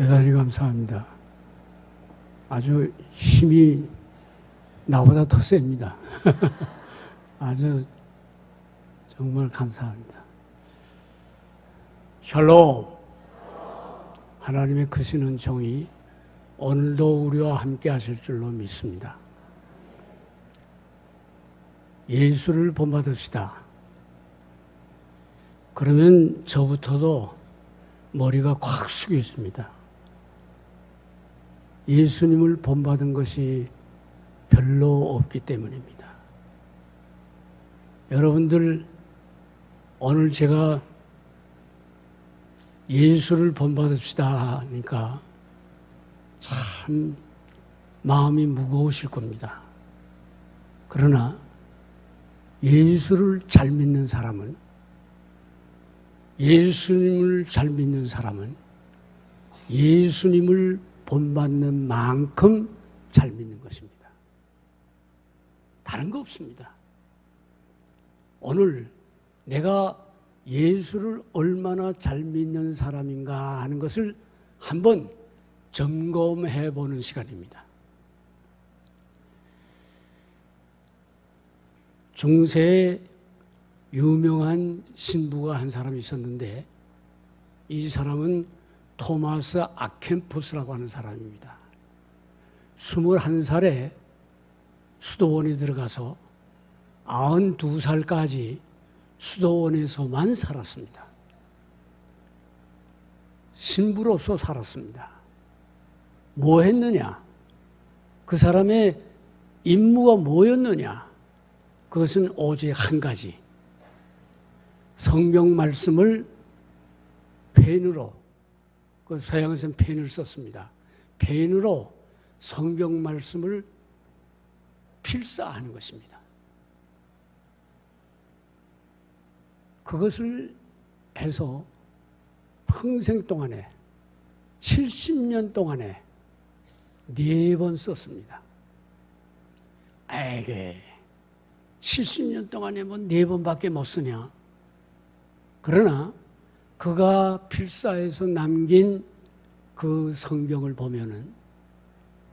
대단히 감사합니다. 아주 힘이 나보다 더 셉니다. 아주 정말 감사합니다. 샬롬. 하나님의 크시는 정의 오늘도 우리와 함께 하실 줄로 믿습니다. 예수를 본받읍시다. 그러면 저부터도 머리가 콱 숙여집니다. 예수님을 본받은 것이 별로 없기 때문입니다. 여러분들, 오늘 제가 예수를 본받읍시다 하니까 참 마음이 무거우실 겁니다. 그러나 예수를 잘 믿는 사람은, 예수님을 잘 믿는 사람은 예수님을 본받는 만큼 잘 믿는 것입니다. 다른 거 없습니다. 오늘 내가 예수를 얼마나 잘 믿는 사람인가 하는 것을 한번 점검해 보는 시간입니다. 중세에 유명한 신부가 한 사람이 있었는데 이 사람은 토마스 아켄푸스라고 하는 사람입니다. 21살에 수도원에 들어가서 92살까지 수도원에서만 살았습니다. 신부로서 살았습니다. 뭐 했느냐? 그 사람의 임무가 뭐였느냐? 그것은 오직 한 가지. 성경 말씀을 펜으로, 그 서양에서는 펜을 썼습니다. 펜으로 성경 말씀을 필사하는 것입니다. 그것을 해서 평생 동안에 70년 동안에 4번 썼습니다. 에게 70년 동안에 뭐 4번밖에 못 쓰냐? 그러나 그가 필사해서 남긴 그 성경을 보면은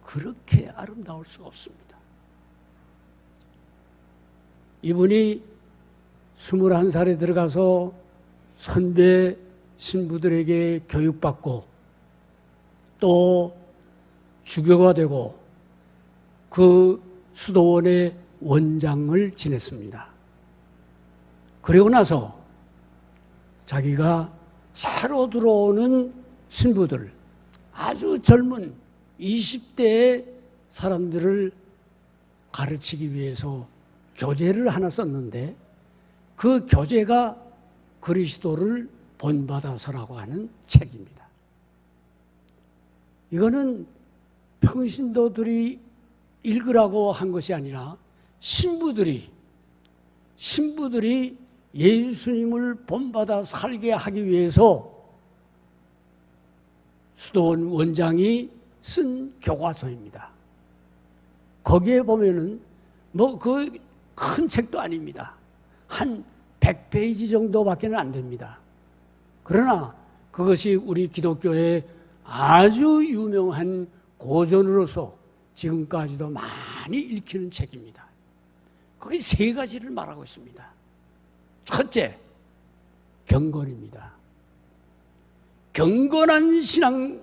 그렇게 아름다울 수가 없습니다. 이분이 21살에 들어가서 선배 신부들에게 교육받고 또 주교가 되고 그 수도원의 원장을 지냈습니다. 그리고 나서 자기가 새로 들어오는 신부들, 아주 젊은 20대의 사람들을 가르치기 위해서 교재를 하나 썼는데 그 교재가 그리스도를 본받아서라고 하는 책입니다. 이거는 평신도들이 읽으라고 한 것이 아니라 신부들이 예수님을 본받아 살게 하기 위해서 수도원 원장이 쓴 교과서입니다. 거기에 보면은 뭐 그 큰 책도 아닙니다. 한 100페이지 정도밖에 안 됩니다. 그러나 그것이 우리 기독교의 아주 유명한 고전으로서 지금까지도 많이 읽히는 책입니다. 거기 3가지를 말하고 있습니다. 첫째, 경건입니다. 경건한 신앙을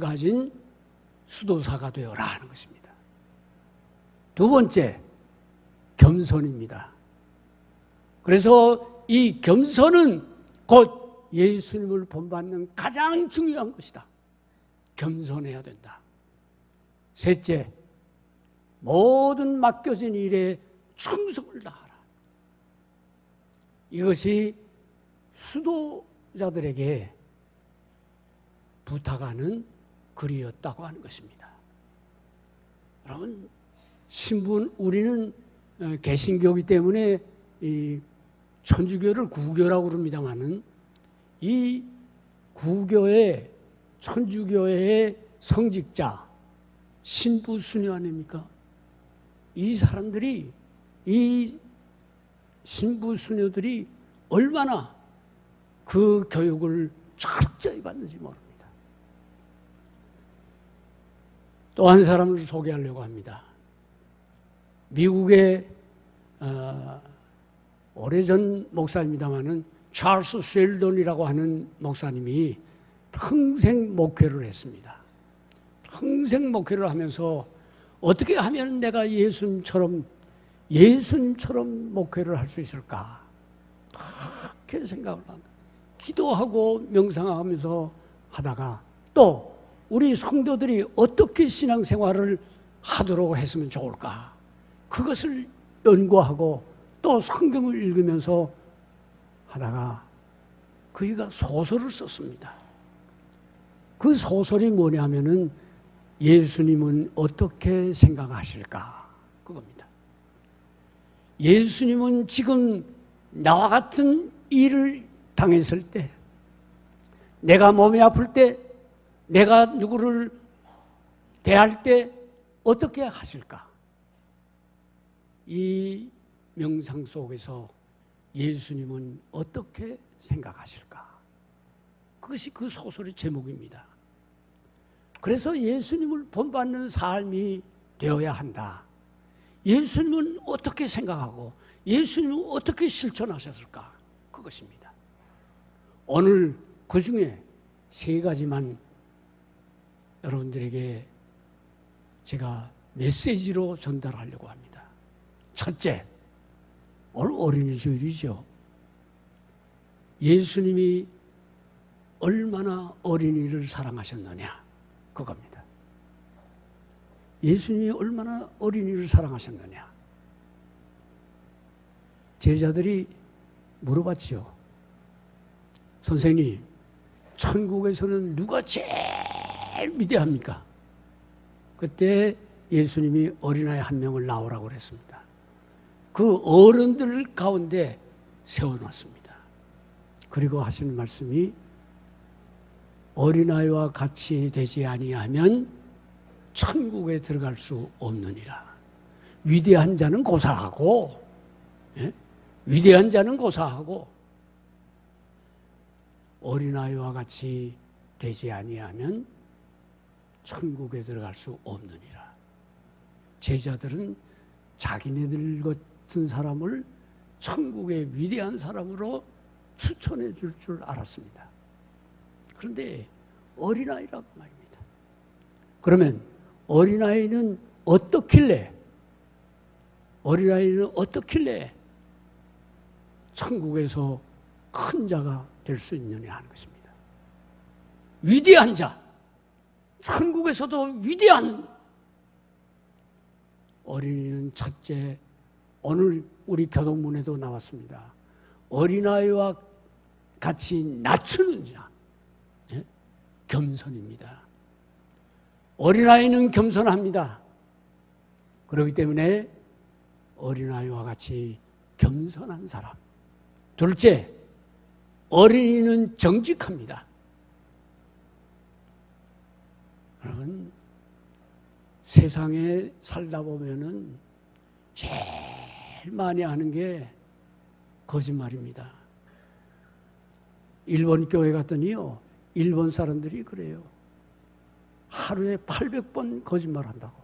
가진 수도사가 되어라 하는 것입니다. 두 번째, 겸손입니다. 그래서 이 겸손은 곧 예수님을 본받는 가장 중요한 것이다. 겸손해야 된다. 셋째, 모든 맡겨진 일에 충성을 다하라. 이것이 수도자들에게 부탁하는 글이었다고 하는 것입니다. 여러분, 우리는 개신교이기 때문에 이 천주교를 구교라고 그럽니다마는 이 구교의 천주교의 성직자 신부 수녀 아닙니까? 이 사람들이, 이 신부 수녀들이 얼마나 그 교육을 철저히 받는지 모릅니다. 또 한 사람을 소개하려고 합니다. 미국의 오래전 목사입니다마는 찰스 쉘던이라고 하는 목사님이 평생 목회를 했습니다. 평생 목회를 하면서 어떻게 하면 내가 예수님처럼 목회를 할 수 있을까? 그렇게 생각을 한다. 기도하고 명상하면서 하다가 또 우리 성도들이 어떻게 신앙생활을 하도록 했으면 좋을까? 그것을 연구하고 또 성경을 읽으면서 하다가 그이가 소설을 썼습니다. 그 소설이 뭐냐면은 예수님은 어떻게 생각하실까? 그겁니다. 예수님은 지금 나와 같은 일을 당했을 때, 내가 몸이 아플 때, 내가 누구를 대할 때 어떻게 하실까? 이 명상 속에서 예수님은 어떻게 생각하실까? 그것이 그 소설의 제목입니다. 그래서 예수님을 본받는 삶이 되어야 한다. 예수님은 어떻게 생각하고 예수님은 어떻게 실천하셨을까? 그것입니다. 오늘 그 중에 세 가지만 여러분들에게 제가 메시지로 전달하려고 합니다. 첫째, 오늘 어린이 주일이죠. 예수님이 얼마나 어린이를 사랑하셨느냐, 그겁니다. 예수님이 얼마나 어린이를 사랑하셨느냐. 제자들이 물어봤죠. 선생님, 천국에서는 누가 제일 위대합니까? 그때 예수님이 어린아이 한 명을 나오라고 그랬습니다. 그 어른들 가운데 세워놨습니다. 그리고 하시는 말씀이 어린아이와 같이 되지 아니하면 천국에 들어갈 수 없느니라. 위대한 자는 고사하고, 위대한 자는 고사하고 어린아이와 같이 되지 아니하면 천국에 들어갈 수 없느니라. 제자들은 자기네들 같은 사람을 천국의 위대한 사람으로 추천해 줄 줄 알았습니다. 그런데 어린아이란 말입니다. 그러면 어린아이는 어떻길래 천국에서 큰 자가 될 수 있느냐 하는 것입니다. 위대한 자, 천국에서도 위대한 어린이는 첫째, 오늘 우리 교동문에도 나왔습니다. 어린아이와 같이 낮추는 자, 겸손입니다. 어린아이는 겸손합니다. 그렇기 때문에 어린아이와 같이 겸손한 사람. 둘째, 어린이는 정직합니다. 여러분, 세상에 살다 보면은 제일 많이 하는 게 거짓말입니다. 일본 교회 갔더니요, 일본 사람들이 그래요. 하루에 800번 거짓말 한다고.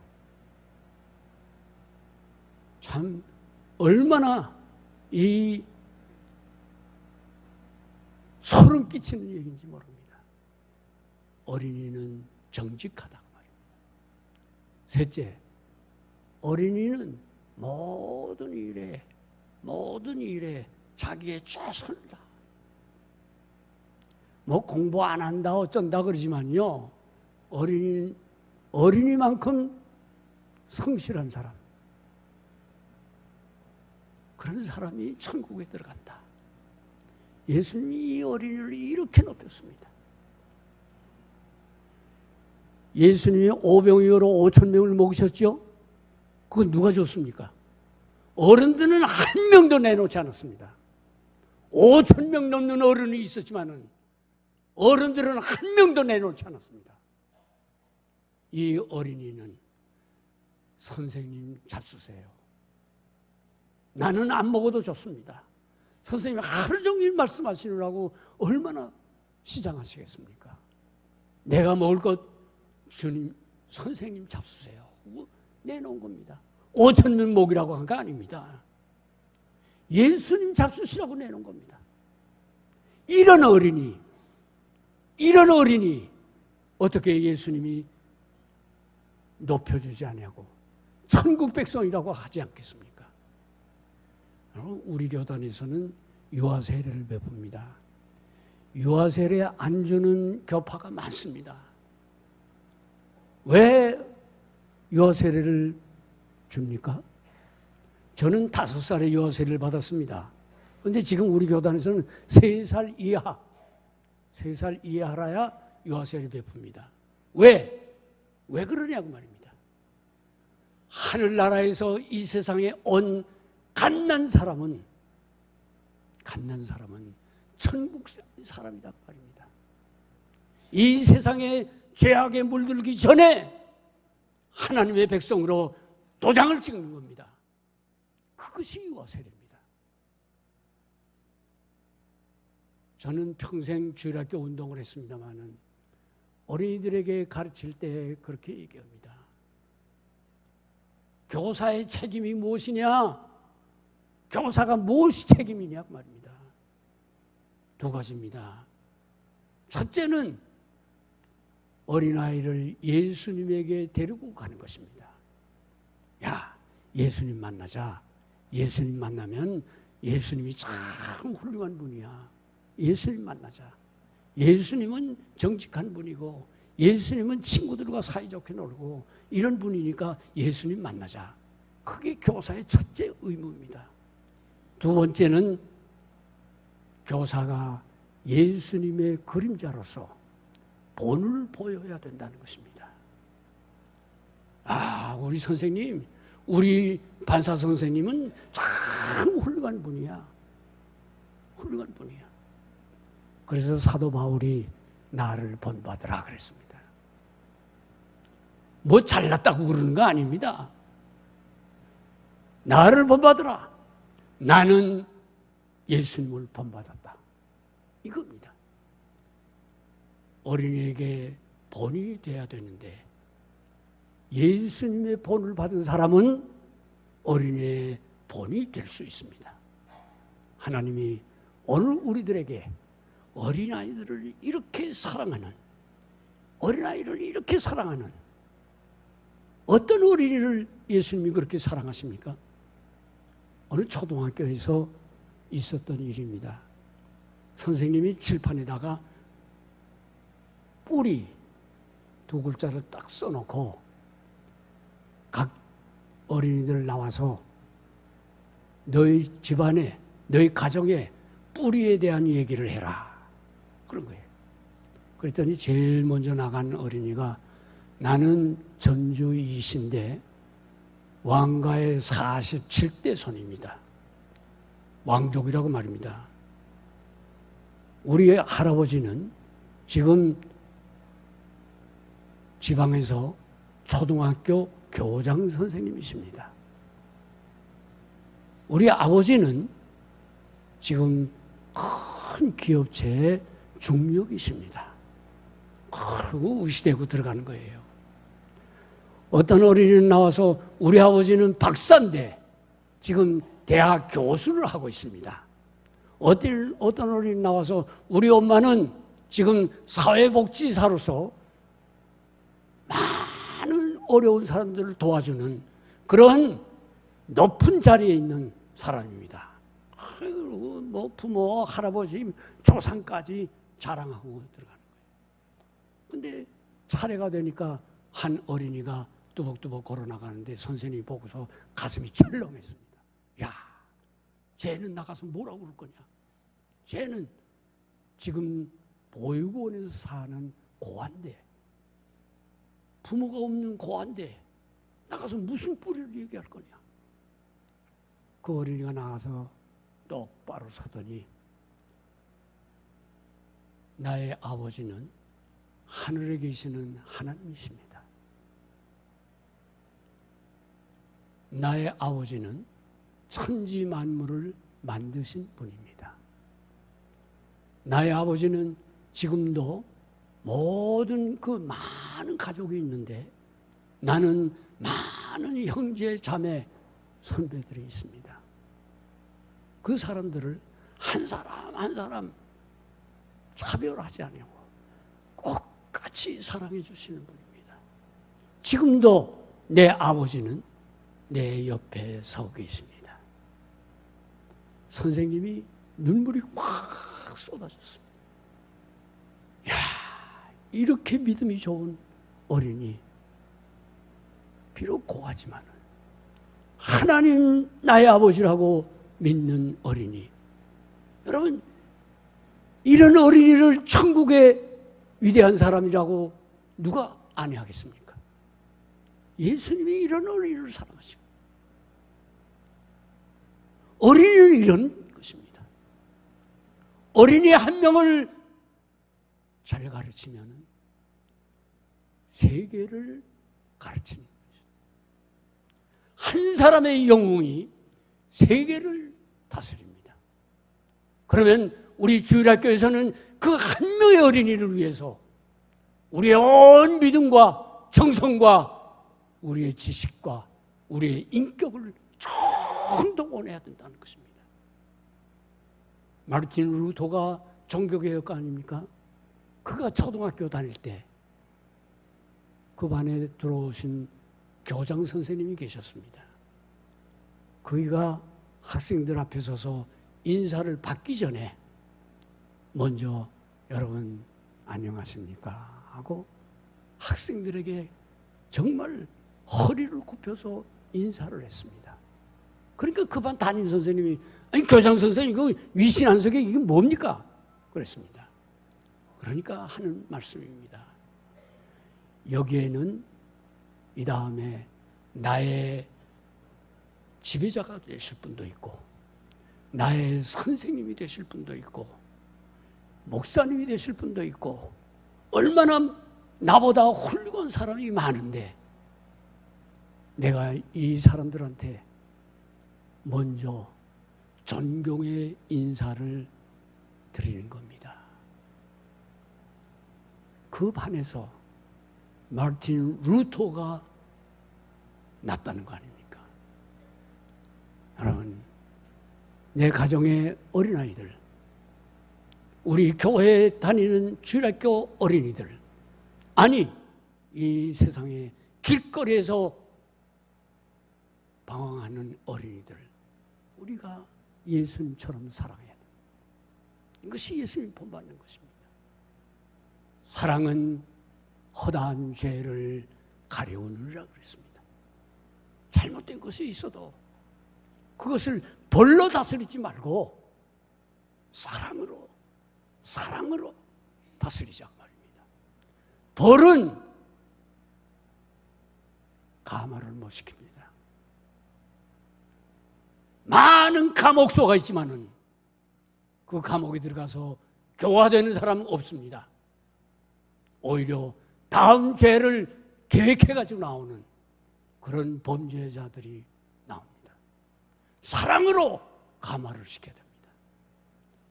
참 얼마나 이 소름 끼치는 얘기인지 모릅니다. 어린이는 정직하다고 말입니다. 셋째, 어린이는 모든 일에 자기의 최선을 다. 뭐 공부 안 한다 어쩐다 그러지만요, 어린이만큼 성실한 사람, 그런 사람이 천국에 들어간다. 예수님이 이 어린이를 이렇게 높였습니다. 예수님이 오병이어로 5,000명을 먹으셨죠? 그건 누가 줬습니까? 어른들은 한 명도 내놓지 않았습니다. 5,000명 넘는 어른이 있었지만은 어른들은 한 명도 내놓지 않았습니다. 이 어린이는 선생님 잡수세요. 나는 안 먹어도 좋습니다. 선생님이 하루 종일 말씀하시느라고 얼마나 시장하시겠습니까? 내가 먹을 것 주님 선생님 잡수세요. 내놓은 겁니다. 5,000명 목이라고 한 거 아닙니다. 예수님 잡수시라고 내놓은 겁니다. 이런 어린이 어떻게 예수님이 높여주지 않냐고 천국 백성이라고 하지 않겠습니까? 우리 교단에서는 유아세례를 베풉니다. 유아세례 안 주는 교파가 많습니다. 왜 유아세례를 줍니까? 저는 5살에 유아세례를 받았습니다. 그런데 지금 우리 교단에서는 3살 이하라야 유아세례를 베풉니다. 왜 그러냐고 말입니다. 하늘나라에서 이 세상에 온 갓난 사람은 천국 사람이다 말입니다. 이 세상에 죄악에 물들기 전에 하나님의 백성으로 도장을 찍는 겁니다. 그것이 유아세례입니다. 저는 평생 주일학교 운동을 했습니다마는 어린이들에게 가르칠 때 그렇게 얘기합니다. 교사의 책임이 무엇이냐? 교사가 무엇이 책임이냐 그 말입니다. 2가지입니다. 첫째는 어린아이를 예수님에게 데리고 가는 것입니다. 야, 예수님 만나자. 예수님 만나면 예수님이 참 훌륭한 분이야. 예수님 만나자. 예수님은 정직한 분이고 예수님은 친구들과 사이좋게 놀고 이런 분이니까 예수님 만나자. 그게 교사의 첫째 의무입니다. 2번째는 교사가 예수님의 그림자로서 본을 보여야 된다는 것입니다. 우리 선생님, 우리 반사 선생님은 참 훌륭한 분이야. 그래서 사도 바울이 나를 본받으라 그랬습니다. 뭐 잘났다고 그러는 거 아닙니다. 나를 본받으라. 나는 예수님을 본받았다. 이겁니다. 어린이에게 본이 돼야 되는데 예수님의 본을 받은 사람은 어린이의 본이 될 수 있습니다. 하나님이 오늘 우리들에게 어린아이를 이렇게 사랑하는 어떤 어린이를 예수님이 그렇게 사랑하십니까? 어느 초등학교에서 있었던 일입니다. 선생님이 칠판에다가 뿌리 2글자를 딱 써놓고 각 어린이들 나와서 너희 집안에, 너희 가정에 뿌리에 대한 얘기를 해라. 그런 거예요. 그랬더니 제일 먼저 나간 어린이가 나는 전주 이신대 왕가의 47대 손입니다. 왕족이라고 말입니다. 우리 할아버지는 지금 지방에서 초등학교 교장 선생님이십니다. 우리 아버지는 지금 큰 기업체의 중력이십니다. 그리고 의시되고 들어가는 거예요. 어떤 어린이는 나와서 우리 아버지는 박사인데 지금 대학 교수를 하고 있습니다. 어떤 어린이 나와서 우리 엄마는 지금 사회복지사로서 많은 어려운 사람들을 도와주는 그런 높은 자리에 있는 사람입니다. 그리고 뭐 부모, 할아버지, 조상까지 자랑하고 들어가는 거예요. 근데 차례가 되니까 한 어린이가 뚜벅뚜벅 걸어나가는데 선생님이 보고서 가슴이 철렁했습니다. 야, 쟤는 나가서 뭐라고 그럴 거냐? 쟤는 지금 보육원에서 사는 고아인데, 부모가 없는 고아인데 나가서 무슨 뿌리를 얘기할 거냐? 그 어린이가 나가서 똑바로 서더니 나의 아버지는 하늘에 계시는 하나님이십니다. 나의 아버지는 천지 만물을 만드신 분입니다. 나의 아버지는 지금도 모든 그 많은 가족이 있는데 나는 많은 형제, 자매, 선배들이 있습니다. 그 사람들을 한 사람 한 사람 차별하지 않고 꼭 같이 사랑해 주시는 분입니다. 지금도 내 아버지는 내 옆에 서 계십니다. 선생님이 눈물이 꽉 쏟아졌습니다. 야, 이렇게 믿음이 좋은 어린이, 비록 고하지만 하나님 나의 아버지라고 믿는 어린이. 여러분, 이런 어린이를 천국의 위대한 사람이라고 누가 안해하겠습니까? 예수님이 이런 어린이를 사랑하시고, 어린이는 이런 것입니다. 어린이 한 명을 잘 가르치면 세계를 가르치는 것입니다. 한 사람의 영웅이 세계를 다스립니다. 그러면 우리 주일학교에서는 그 한 명의 어린이를 위해서 우리의 온 믿음과 정성과 우리의 지식과 우리의 인격을 총동원해야 된다는 것입니다. 마르틴 루터가 종교개혁가 아닙니까? 그가 초등학교 다닐 때 그 반에 들어오신 교장 선생님이 계셨습니다. 그가 학생들 앞에 서서 인사를 받기 전에 먼저 여러분 안녕하십니까 하고 학생들에게 정말 허리를 굽혀서 인사를 했습니다. 그러니까 그 반 담임 선생님이 아니 교장 선생님 그 위신 안석에 이게 뭡니까? 그랬습니다. 그러니까 하는 말씀입니다. 여기에는 이 다음에 나의 지배자가 되실 분도 있고 나의 선생님이 되실 분도 있고 목사님이 되실 분도 있고 얼마나 나보다 훌륭한 사람이 많은데 내가 이 사람들한테 먼저 존경의 인사를 드리는 겁니다. 그 반에서 마르틴 루터가 났다는 거 아닙니까? 여러분, 내 가정의 어린아이들, 우리 교회에 다니는 주일학교 어린이들, 아니 이 세상의 길거리에서 방황하는 어린이들, 우리가 예수님처럼 사랑해야 돼. 이것이 예수님 본받는 것입니다. 사랑은 허다한 죄를 가려우느라 그랬습니다. 잘못된 것이 있어도 그것을 벌로 다스리지 말고 사랑으로 다스리자 말입니다. 벌은 감화를 못 시킵니다. 많은 감옥소가 있지만은 그 감옥에 들어가서 교화되는 사람은 없습니다. 오히려 다음 죄를 계획해가지고 나오는 그런 범죄자들이 나옵니다. 사랑으로 감화를 시켜야 됩니다.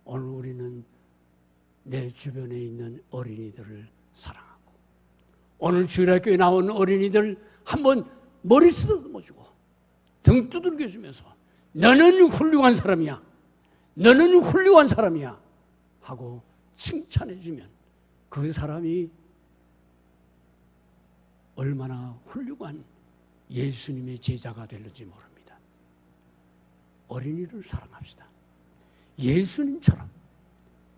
오늘 우리는 내 주변에 있는 어린이들을 사랑하고 오늘 주일학교에 나온 어린이들 한번 머리 쓰다듬어주고 등 두들겨주면서 너는 훌륭한 사람이야. 너는 훌륭한 사람이야. 하고 칭찬해주면 그 사람이 얼마나 훌륭한 예수님의 제자가 될는지 모릅니다. 어린이를 사랑합시다.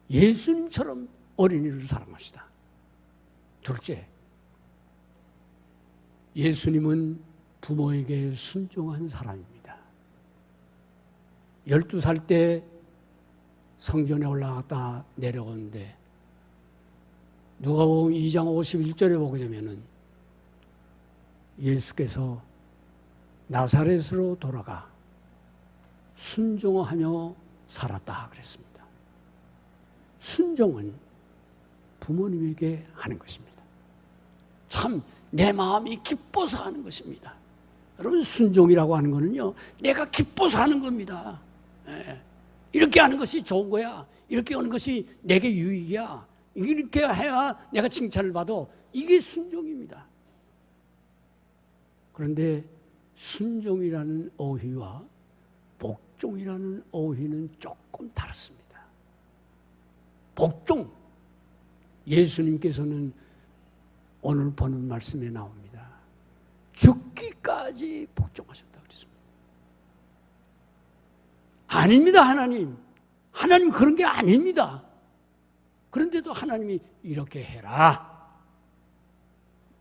예수님처럼 어린이를 사랑합시다. 둘째, 예수님은 부모에게 순종한 사람입니다. 12살 때 성전에 올라갔다 내려오는데 누가복음 2장 51절에 보게 되면은 예수께서 나사렛으로 돌아가 순종하며 살았다 그랬습니다. 순종은 부모님에게 하는 것입니다. 참 내 마음이 기뻐서 하는 것입니다. 여러분, 순종이라고 하는 거는요, 내가 기뻐서 하는 겁니다. 이렇게 하는 것이 좋은 거야. 이렇게 하는 것이 내게 유익이야. 이렇게 해야 내가 칭찬을 받아. 이게 순종입니다. 그런데 순종이라는 어휘와 복종이라는 어휘는 조금 다릅니다. 복종, 예수님께서는 오늘 보는 말씀에 나옵니다. 죽기까지 복종하셨다고 그랬습니다. 아닙니다, 하나님. 하나님 그런 게 아닙니다. 그런데도 하나님이 이렇게 해라.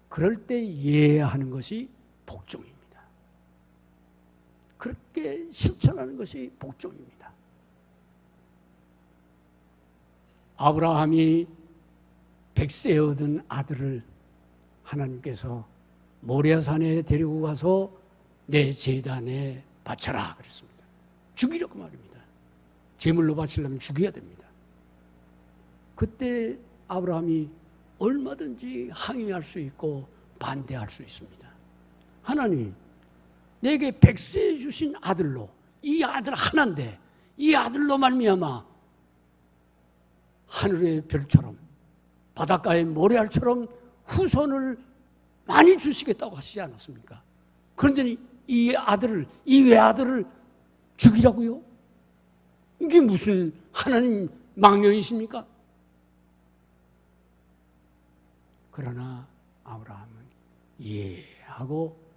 그럴 때 이해하는 것이 복종입니다. 그렇게 실천하는 것이 복종입니다. 아브라함이 100세에 얻은 아들을 하나님께서 모리아산에 데리고 가서 내 제단에 바쳐라 그랬습니다. 죽이려고 말입니다. 제물로 바치려면 죽여야 됩니다. 그때 아브라함이 얼마든지 항의할 수 있고 반대할 수 있습니다. 하나님, 내게 100세 주신 아들로, 이 아들 하나인데 이 아들로 말미암아 하늘의 별처럼 바닷가의 모래알처럼 후손을 많이 주시겠다고 하시지 않았습니까? 그런데 이 아들을, 이 외아들을 죽이라고요? 이게 무슨 하나님 망령이십니까? 그러나 아브라함은 이해하고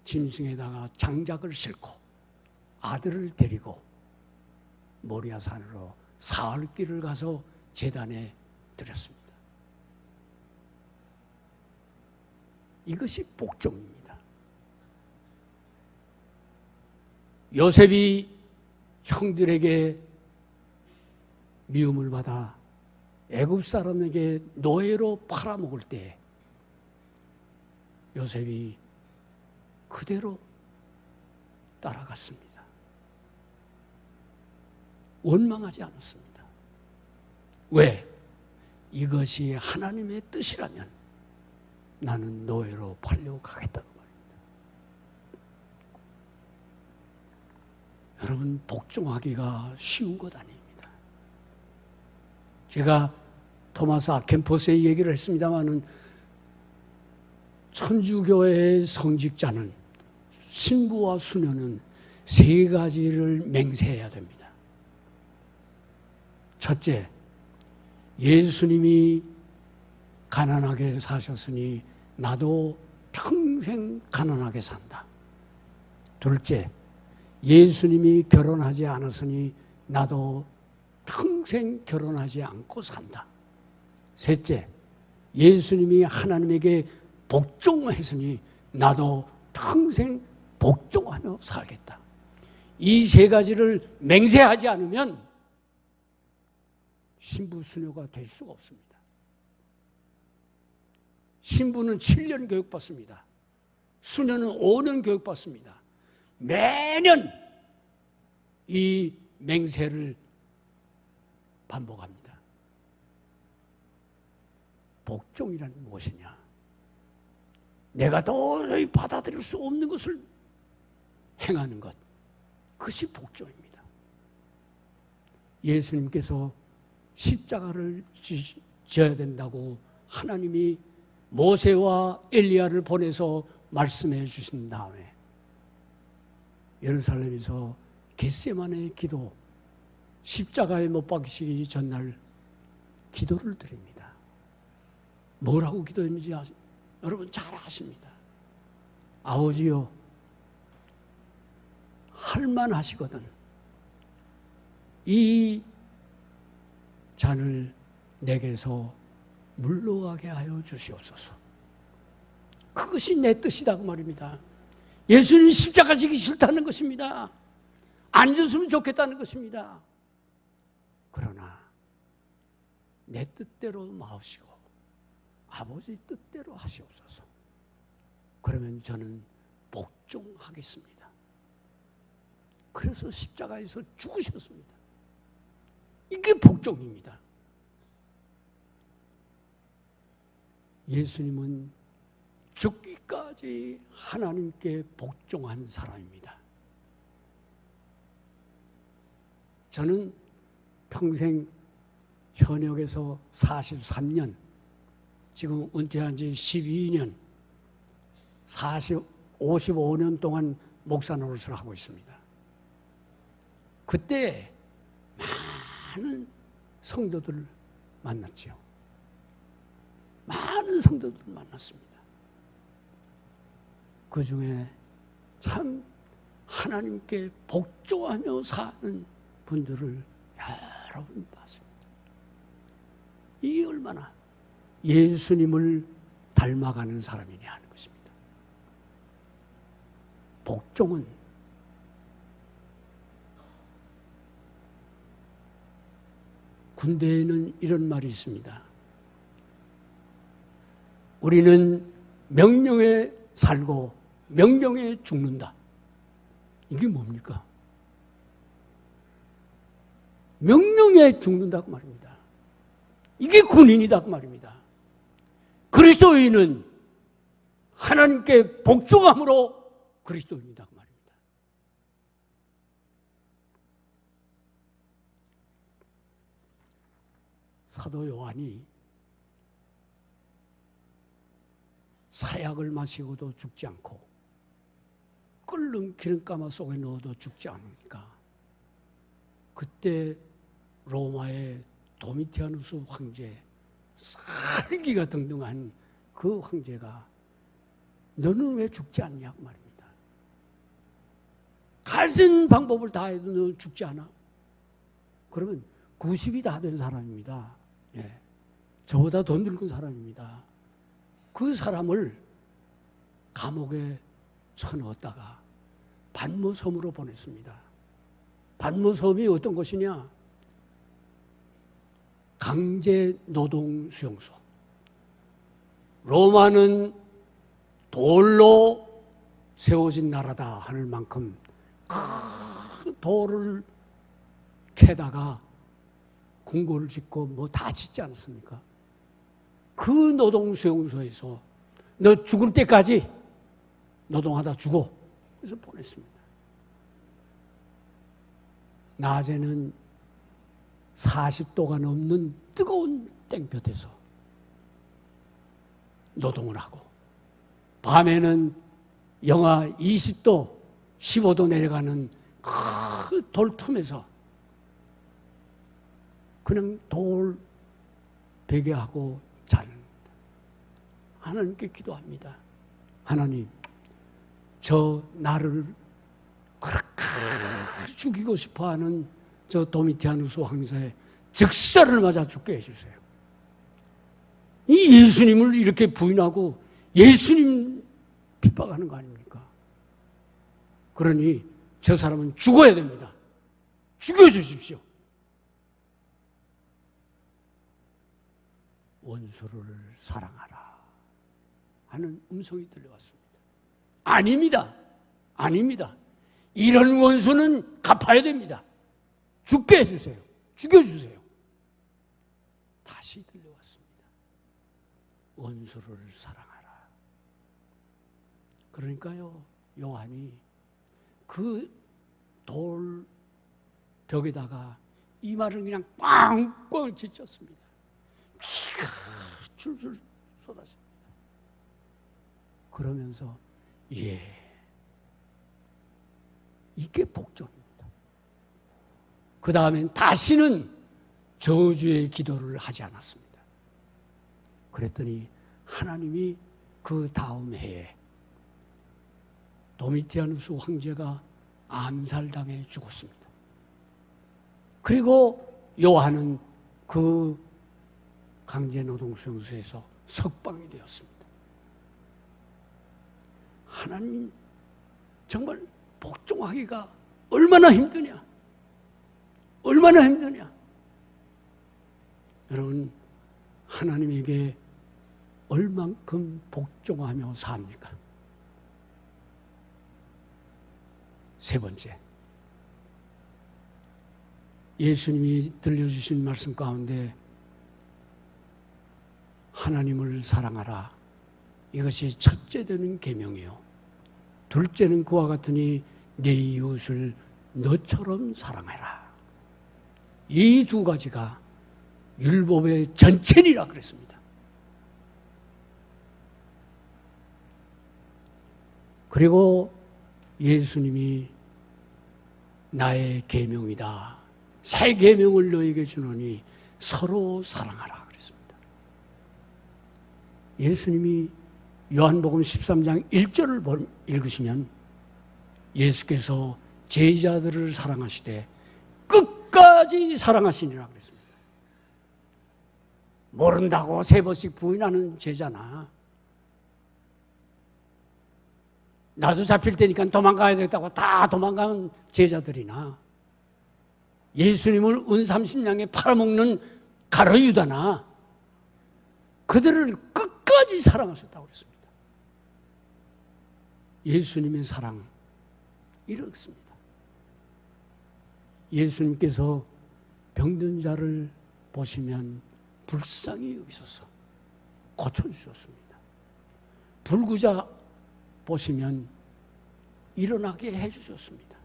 짐승에다가 장작을 싣고 아들을 데리고 모리아산으로 사흘길을 가서 제단에 드렸습니다. 이것이 복종입니다. 요셉이 형들에게 미움을 받아 애굽 사람에게 노예로 팔아먹을 때 요셉이 그대로 따라갔습니다. 원망하지 않았습니다. 왜? 이것이 하나님의 뜻이라면 나는 노예로 팔려고 가겠다고 말입니다. 여러분, 복종하기가 쉬운 것 아닙니다. 제가 토마스 아켄포스의 얘기를 했습니다마는 천주교회의 성직자는, 신부와 수녀는 세 가지를 맹세해야 됩니다. 첫째, 예수님이 가난하게 사셨으니 나도 평생 가난하게 산다. 둘째, 예수님이 결혼하지 않았으니 나도 평생 결혼하지 않고 산다. 셋째, 예수님이 하나님에게 복종했으니 나도 평생 복종하며 살겠다. 이 세 가지를 맹세하지 않으면 신부 수녀가 될 수가 없습니다. 신부는 7년 교육받습니다. 수녀는 5년 교육받습니다. 매년 이 맹세를 반복합니다. 복종이란 무엇이냐? 내가 도저히 받아들일 수 없는 것을 행하는 것, 그것이 복종입니다. 예수님께서 십자가를 지어야 된다고 하나님이 모세와 엘리야를 보내서 말씀해 주신 다음에 예루살렘에서 겟세마네 기도, 십자가에 못 박히시기 전날 기도를 드립니다. 뭐라고 기도했는지 여러분 잘 아십니다. 아버지요, 할만하시거든 이 잔을 내게서 물러가게 하여 주시옵소서. 그것이 내 뜻이다 그 말입니다. 예수님 십자가 지기 싫다는 것입니다. 안 줬으면 좋겠다는 것입니다. 그러나 내 뜻대로 마시고 아버지 뜻대로 하시옵소서. 그러면 저는 복종하겠습니다. 그래서 십자가에서 죽으셨습니다. 이게 복종입니다. 예수님은 죽기까지 하나님께 복종한 사람입니다. 저는 평생 현역에서 43년, 지금 은퇴한 지 12년, 55년 동안 목사 노릇을 하고 있습니다. 그때 많은 성도들을 만났지요. 많은 성도들을 만났습니다. 그 중에 참 하나님께 복종하며 사는 분들을 여러 분 봤습니다. 이게 얼마나 예수님을 닮아가는 사람이냐 하는 것입니다. 복종은 군대에는 이런 말이 있습니다. 우리는 명령에 살고 명령에 죽는다. 이게 뭡니까? 명령에 죽는다고 말입니다. 이게 군인이다 그 말입니다. 그리스도인은 하나님께 복종함으로 그리스도인이다 그 말입니다. 사도 요한이 사약을 마시고도 죽지 않고 끓는 기름가마 속에 넣어도 죽지 않으니까 그때 로마의 도미티아누스 황제, 살기가 등등한 그 황제가 너는 왜 죽지 않냐고 말입니다. 가진 방법을 다 해도 너 죽지 않아? 그러면 90이 다 된 사람입니다. 예. 저보다 더 늙은 사람입니다. 그 사람을 감옥에 쳐넣었다가 반모섬으로 보냈습니다. 반모섬이 어떤 곳이냐? 강제 노동 수용소. 로마는 돌로 세워진 나라다 하는 만큼 큰 돌을 캐다가 궁궐을 짓고 뭐 다 짓지 않습니까? 그 노동 수용소에서 너 죽을 때까지 노동하다 죽어. 그래서 보냈습니다. 낮에는 40도가 넘는 뜨거운 땡볕에서 노동을 하고 밤에는 영하 20도, 15도 내려가는 큰 돌틈에서 그냥 돌 베개하고 자는 겁니다. 하나님께 기도합니다. 하나님, 저 나를 그렇게 죽이고 싶어하는 저 도미티아누스 황제의 즉사를 맞아 죽게 해주세요. 이 예수님을 이렇게 부인하고 예수님 핍박하는 거 아닙니까? 그러니 저 사람은 죽어야 됩니다. 죽여주십시오. 원수를 사랑하라 하는 음성이 들려왔습니다. 아닙니다. 아닙니다. 이런 원수는 갚아야 됩니다. 죽게 해주세요. 죽여주세요. 다시 들려왔습니다. 원수를 사랑하라. 그러니까요, 요한이 그 돌 벽에다가 이 말을 그냥 꽝꽝 지쳤습니다. 피가 줄줄 쏟았습니다. 그러면서 예, 이게 복종입니다. 그 다음엔 다시는 저주의 기도를 하지 않았습니다. 그랬더니 하나님이 그 다음 해에 도미티아누스 황제가 암살당해 죽었습니다. 그리고 요한은 그 강제노동수용소에서 석방이 되었습니다. 하나님 정말 복종하기가 얼마나 힘드냐? 얼마나 힘드냐? 여러분, 하나님에게 얼만큼 복종하며 삽니까? 세 번째, 예수님이 들려주신 말씀 가운데 하나님을 사랑하라. 이것이 첫째 되는 계명이요. 둘째는 그와 같으니 네 이웃을 너처럼 사랑해라. 이 두 가지가 율법의 전체니라 그랬습니다. 그리고 예수님이 나의 계명이다. 새 계명을 너에게 주노니 서로 사랑하라 그랬습니다. 예수님이 요한복음 13장 1절을 읽으시면 예수께서 제자들을 사랑하시되 끝까지 사랑하시니라 그랬습니다. 모른다고 3번씩 부인하는 제자나 나도 잡힐 테니까 도망가야 되겠다고 다 도망가는 제자들이나 예수님을 은 30냥에 팔아먹는 가룟 유다나 그들을 끝까지 사랑하셨다고 그랬습니다. 예수님의 사랑 이렇습니다. 예수님께서 병든 자를 보시면 불쌍히 여기셔서 고쳐주셨습니다. 불구자 보시면 일어나게 해주셨습니다.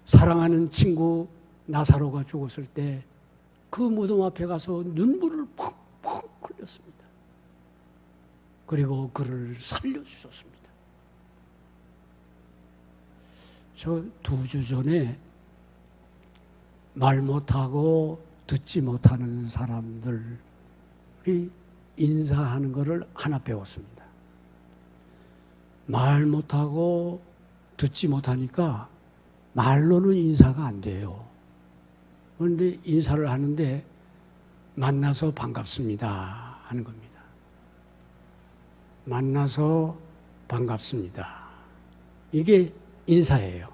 사랑하는 친구 나사로가 죽었을 때 그 무덤 앞에 가서 눈물을 펑펑 흘렸습니다. 그리고 그를 살려주셨습니다. 저 2주 전에 말 못하고 듣지 못하는 사람들이 인사하는 것을 하나 배웠습니다. 말 못하고 듣지 못하니까 말로는 인사가 안 돼요. 그런데 인사를 하는데 만나서 반갑습니다 하는 겁니다. 만나서 반갑습니다. 이게 인사예요.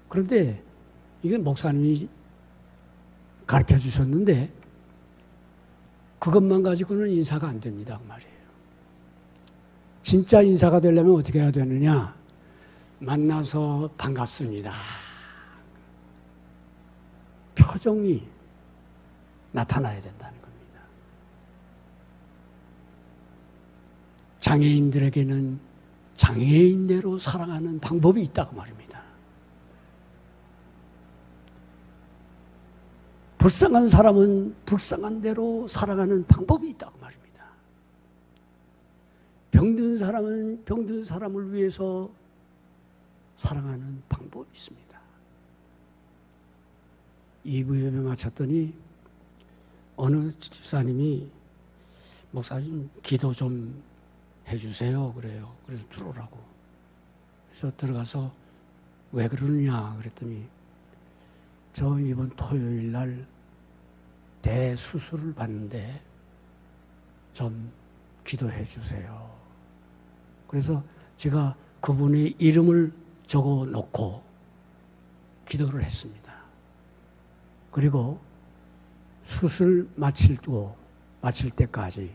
그런데 이게 목사님이 가르쳐 주셨는데 그것만 가지고는 인사가 안 됩니다 그 말이에요. 진짜 인사가 되려면 어떻게 해야 되느냐? 만나서 반갑습니다. 표정이 나타나야 된다는 겁니다. 장애인들에게는 장애인대로 사랑하는 방법이 있다고 말입니다. 불쌍한 사람은 불쌍한 대로 사랑하는 방법이 있다고 말입니다. 병든 사람은 병든 사람을 위해서 사랑하는 방법이 있습니다. 2부 예배 마쳤더니 어느 집사님이 목사님 기도 좀 해주세요 그래요. 그래서 들어오라고. 그래서 들어가서 왜 그러느냐 그랬더니 저 이번 토요일 날 대수술을 받는데 좀 기도해 주세요. 그래서 제가 그분의 이름을 적어 놓고 기도를 했습니다. 그리고 수술 마칠 때까지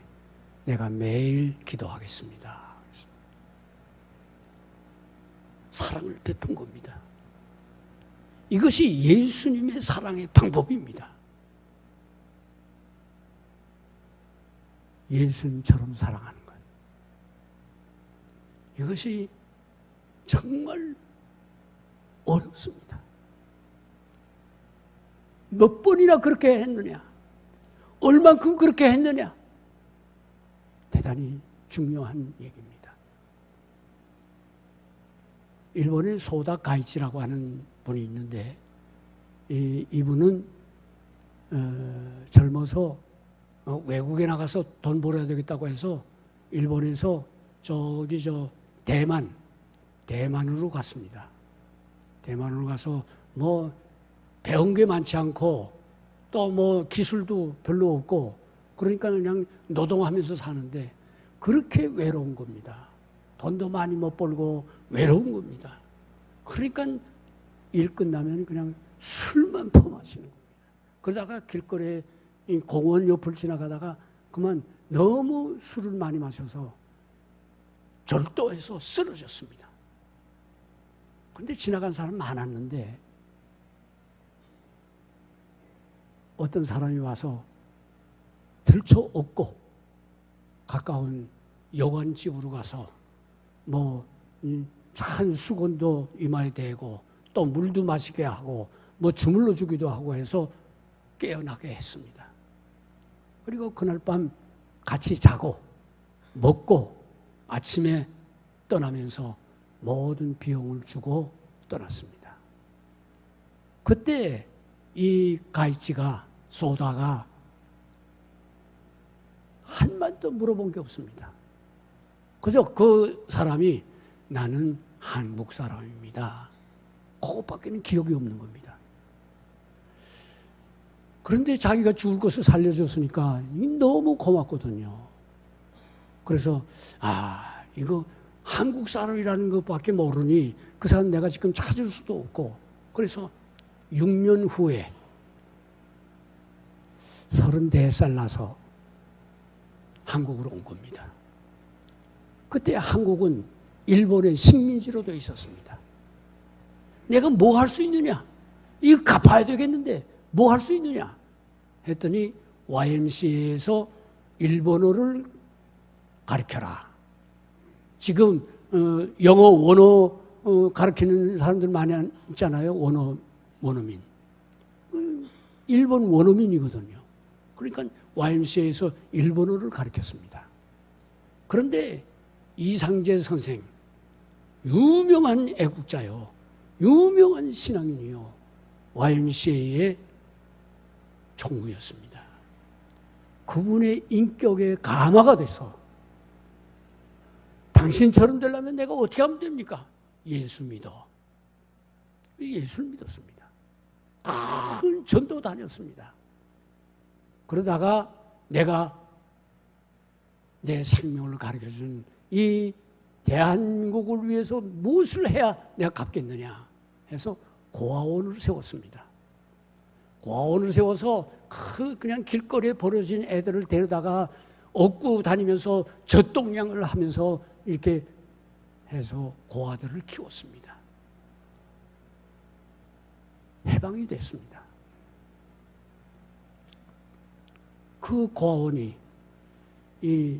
내가 매일 기도하겠습니다. 사랑을 베푼 겁니다. 이것이 예수님의 사랑의 방법입니다. 예수님처럼 사랑하는 것. 이것이 정말 어렵습니다. 몇 번이나 그렇게 했느냐? 얼만큼 그렇게 했느냐? 대단히 중요한 얘기입니다. 일본의 소다 가이치라고 하는 분이 있는데 이분은 젊어서 외국에 나가서 돈 벌어야 되겠다고 해서 일본에서 대만으로 갔습니다. 대만으로 가서 뭐 배운 게 많지 않고 또 뭐 기술도 별로 없고 그러니까 그냥 노동하면서 사는데 그렇게 외로운 겁니다. 돈도 많이 못 벌고 외로운 겁니다. 그러니까 일 끝나면 그냥 술만 퍼마시는 겁니다. 그러다가 길거리에 공원 옆을 지나가다가 그만 너무 술을 많이 마셔서 절도해서 쓰러졌습니다. 그런데 지나간 사람 많았는데 어떤 사람이 와서 들쳐업고 가까운 여관집으로 가서 뭐 찬 수건도 이마에 대고 또 물도 마시게 하고 뭐 주물러 주기도 하고 해서 깨어나게 했습니다. 그리고 그날 밤 같이 자고 먹고 아침에 떠나면서 모든 비용을 주고 떠났습니다. 그때 이 가이치가 소다가 한마디도 물어본 게 없습니다. 그래서 그 사람이 나는 한국 사람입니다. 그것밖에는 기억이 없는 겁니다. 그런데 자기가 죽을 것을 살려줬으니까 너무 고맙거든요. 그래서 이거 한국 사람이라는 것밖에 모르니 그 사람 내가 지금 찾을 수도 없고, 그래서 6년 후에 34살 나서 한국으로 온 겁니다. 그때 한국은 일본의 식민지로 되어 있었습니다. 내가 뭐 할 수 있느냐? 이거 갚아야 되겠는데 뭐 할 수 있느냐? 했더니 YMCA에서 일본어를 가르쳐라. 지금 영어 원어 가르치는 사람들 많이 있잖아요. 원어민. 일본 원어민이거든요. 그러니까 YMCA에서 일본어를 가르쳤습니다. 그런데 이상재 선생, 유명한 애국자요, 유명한 신앙인이요, YMCA의 총무였습니다. 그분의 인격에 감화가 돼서 당신처럼 되려면 내가 어떻게 하면 됩니까? 예수 믿어. 예수를 믿었습니다. 큰 전도 다녔습니다. 그러다가 내가 내 생명을 가르쳐준 이 대한민국을 위해서 무엇을 해야 내가 갚겠느냐 해서 고아원을 세웠습니다. 고아원을 세워서 그냥 길거리에 버려진 애들을 데려다가 업고 다니면서 젖동량을 하면서 이렇게 해서 고아들을 키웠습니다. 해방이 됐습니다. 그 고아원이 이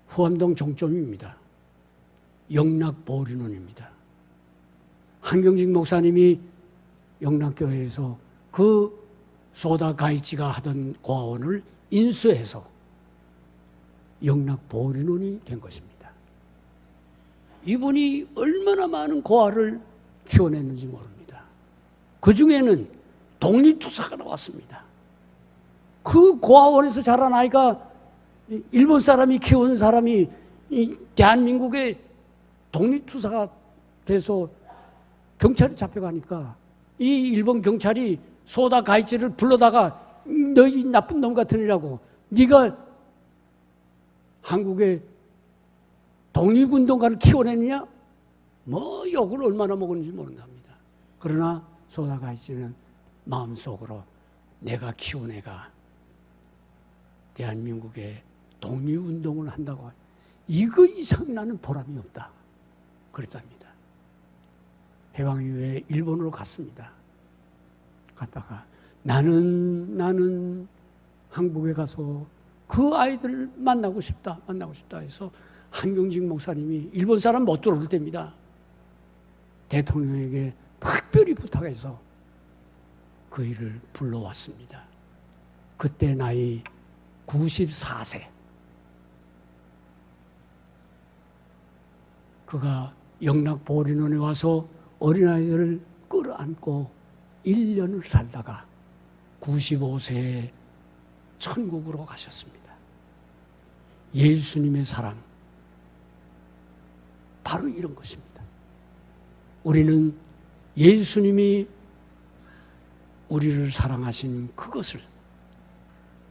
후암동 종점입니다. 영락보리논입니다. 한경직 목사님이 영락교회에서 그 소다 가이치가 하던 고아원을 인수해서 영락보리논이 된 것입니다. 이분이 얼마나 많은 고아를 키워냈는지 모릅니다. 그 중에는 독립투사가 나왔습니다. 그 고아원에서 자란 아이가 일본 사람이 키운 사람이 대한민국의 독립투사가 돼서 경찰에 잡혀가니까 이 일본 경찰이 소다 가이치를 불러다가 너희 나쁜 놈 같은 이라고, 네가 한국의 독립운동가를 키워내느냐? 뭐 욕을 얼마나 먹었는지 모른답니다. 그러나 소다 가이치는 마음속으로 내가 키운 애가 대한민국의 독립운동을 한다고, 이거 이상 나는 보람이 없다 그랬답니다. 해방 이후에 일본으로 갔습니다. 갔다가 나는 한국에 가서 그 아이들을 만나고 싶다 해서 한경직 목사님이 일본 사람 못 들어올 때입니다. 대통령에게 특별히 부탁해서 그 일을 불러왔습니다. 그때 나이 94세. 그가 영락보리논에 와서 어린아이들을 끌어안고 1년을 살다가 95세에 천국으로 가셨습니다. 예수님의 사랑, 바로 이런 것입니다. 우리는 예수님이 우리를 사랑하신 그것을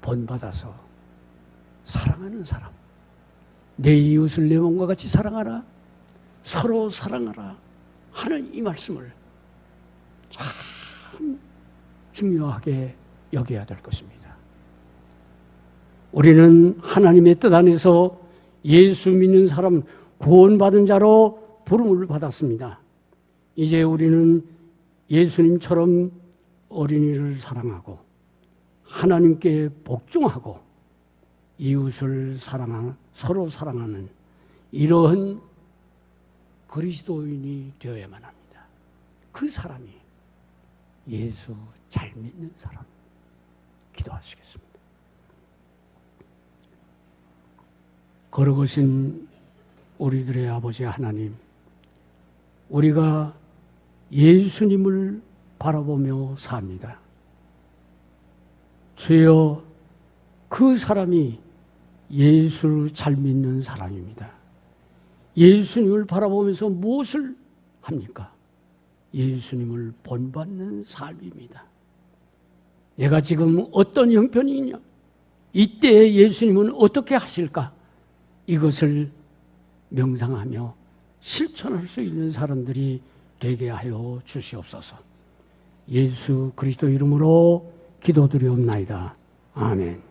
본받아서 사랑하는 사람, 내 이웃을 내 몸과 같이 사랑하라, 서로 사랑하라 하는 이 말씀을 참 중요하게 여겨야 될 것입니다. 우리는 하나님의 뜻 안에서 예수 믿는 사람, 구원받은 자로 부름을 받았습니다. 이제 우리는 예수님처럼 어린이를 사랑하고 하나님께 복종하고 이웃을 사랑하는, 서로 사랑하는 이러한 그리스도인이 되어야만 합니다. 그 사람이 예수 잘 믿는 사람. 기도하시겠습니다. 거룩하신 우리들의 아버지 하나님, 우리가 예수님을 바라보며 삽니다. 주여, 그 사람이 예수를 잘 믿는 사람입니다. 예수님을 바라보면서 무엇을 합니까? 예수님을 본받는 삶입니다. 내가 지금 어떤 형편이냐? 이때 예수님은 어떻게 하실까? 이것을 명상하며 실천할 수 있는 사람들이 되게 하여 주시옵소서. 예수 그리스도 이름으로 기도드리옵나이다. 아멘.